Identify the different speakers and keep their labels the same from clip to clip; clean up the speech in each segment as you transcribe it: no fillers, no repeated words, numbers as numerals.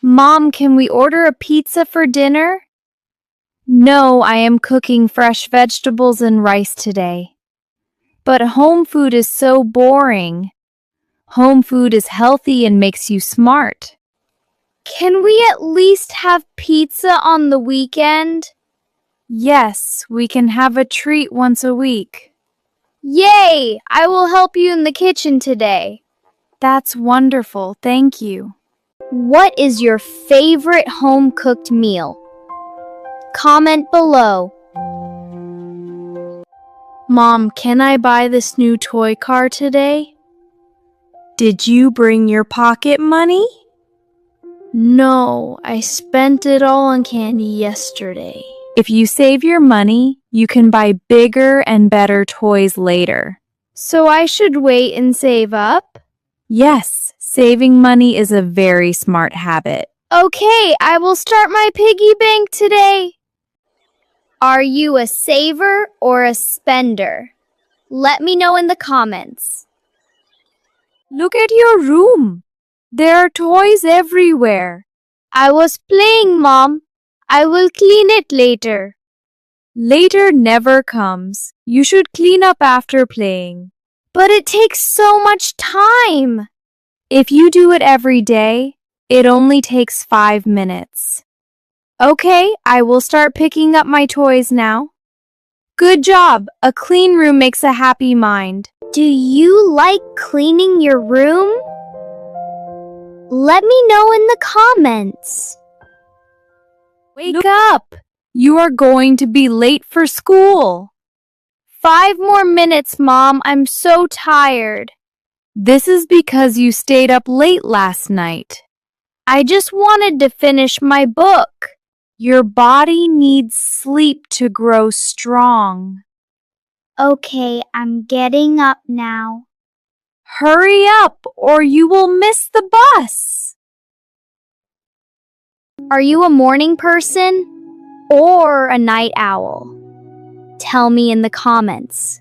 Speaker 1: Mom, can we order a pizza for dinner? No, I am cooking fresh vegetables and rice today. But home food is so boring. Home food is healthy and makes you smart. Can we at least have pizza on the weekend? Yes, we can have a treat once a week. Yay! I will help you in the kitchen today. That's wonderful, thank you. What is your favorite home-cooked meal? Comment below. Mom, can I buy this new toy car today? Did you bring your pocket money? No, I spent it all on candy yesterday. If you save your money, you can buy bigger and better toys later. So I should wait and save up? Yes, saving money is a very smart habit. Okay, I will start my piggy bank today. Are you a saver or a spender? Let me know in the comments. Look at your room. There are toys everywhere. I was playing, Mom. I will clean it later. Later never comes. You should clean up after playing. But it takes so much time. If you do it every day, it only takes 5 minutes. Okay, I will start picking up my toys now. Good job! A clean room makes a happy mind. Do you like cleaning your room? Let me know in the comments. Wake up! You are going to be late for school. 5 more minutes, Mom. I'm so tired. This is because you stayed up late last night. I just wanted to finish my book. Your body needs sleep to grow strong. Okay, I'm getting up now. Hurry up, or you will miss the bus. Are you a morning person or a night owl? Tell me in the comments.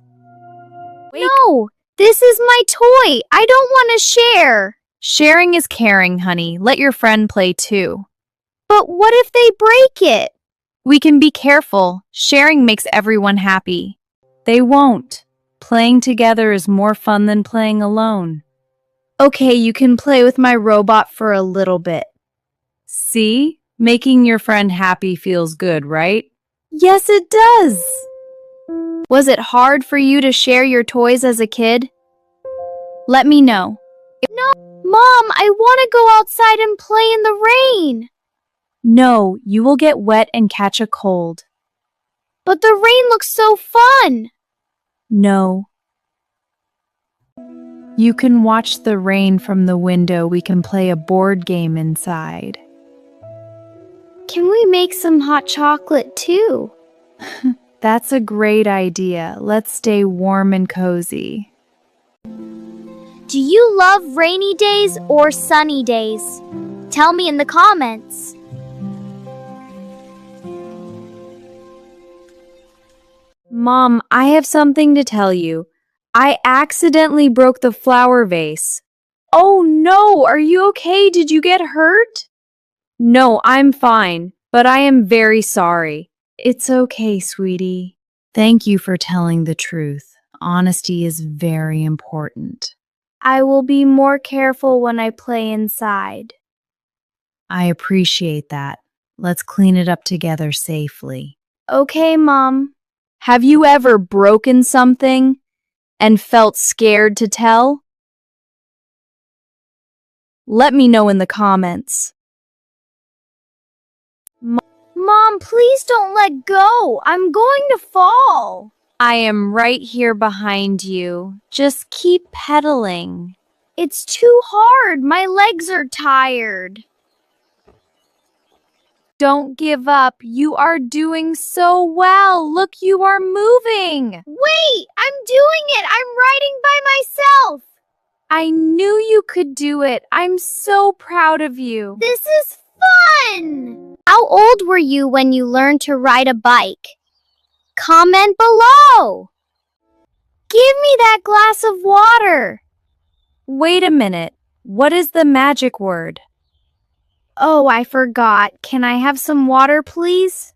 Speaker 1: No, this is my toy. I don't want to share. Sharing is caring, honey. Let your friend play too. But what if they break it? We can be careful. Sharing makes everyone happy. They won't. Playing together is more fun than playing alone. Okay, you can play with my robot for a little bit. See? Making your friend happy feels good, right? Yes, it does. Was it hard for you to share your toys as a kid? Let me know. No, Mom, I want to go outside and play in the rain. No, you will get wet and catch a cold. But the rain looks so fun. No. You can watch the rain from the window. We can play a board game inside. Can we make some hot chocolate too? That's a great idea. Let's stay warm and cozy. Do you love rainy days or sunny days? Tell me in the comments. Mom, I have something to tell you. I accidentally broke the flower vase. Oh no, are you okay? Did you get hurt? No, I'm fine, but I am very sorry. It's okay, sweetie. Thank you for telling the truth. Honesty is very important. I will be more careful when I play inside. I appreciate that. Let's clean it up together safely. Okay, Mom. Have you ever broken something and felt scared to tell? Let me know in the comments. Mom, please don't let go. I'm going to fall. I am right here behind you. Just keep pedaling. It's too hard. My legs are tired. Don't give up. You are doing so well. Look, you are moving. Wait, I'm doing it. I'm riding by myself. I knew you could do it. I'm so proud of you. This is fun. How old were you when you learned to ride a bike? Comment below. Give me that glass of water. Wait a minute. What is the magic word? Oh, I forgot. Can I have some water, please?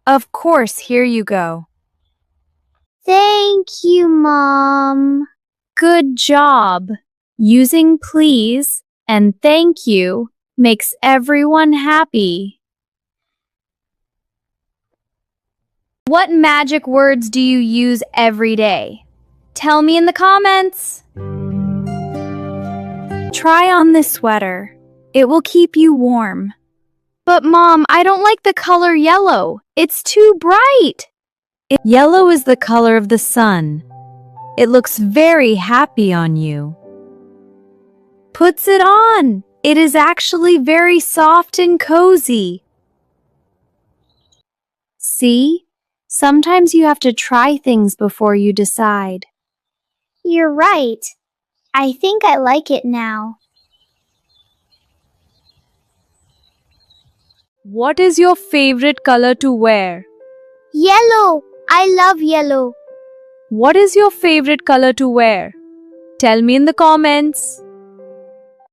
Speaker 1: Of course, here you go.
Speaker 2: Thank you, Mom.
Speaker 1: Good job. Using please and thank you makes everyone happy. What magic words do you use every day? Tell me in the comments. Try on this sweater. It will keep you warm. But Mom, I don't like the color yellow. It's too bright. Yellow is the color of the sun. It looks very happy on you. Puts it on. It is actually very soft and cozy. See? Sometimes you have to try things before you decide.
Speaker 2: You're right. I think I like it now.
Speaker 1: What is your favorite color to wear?
Speaker 2: Yellow. I love yellow.
Speaker 1: What is your favorite color to wear? Tell me in the comments.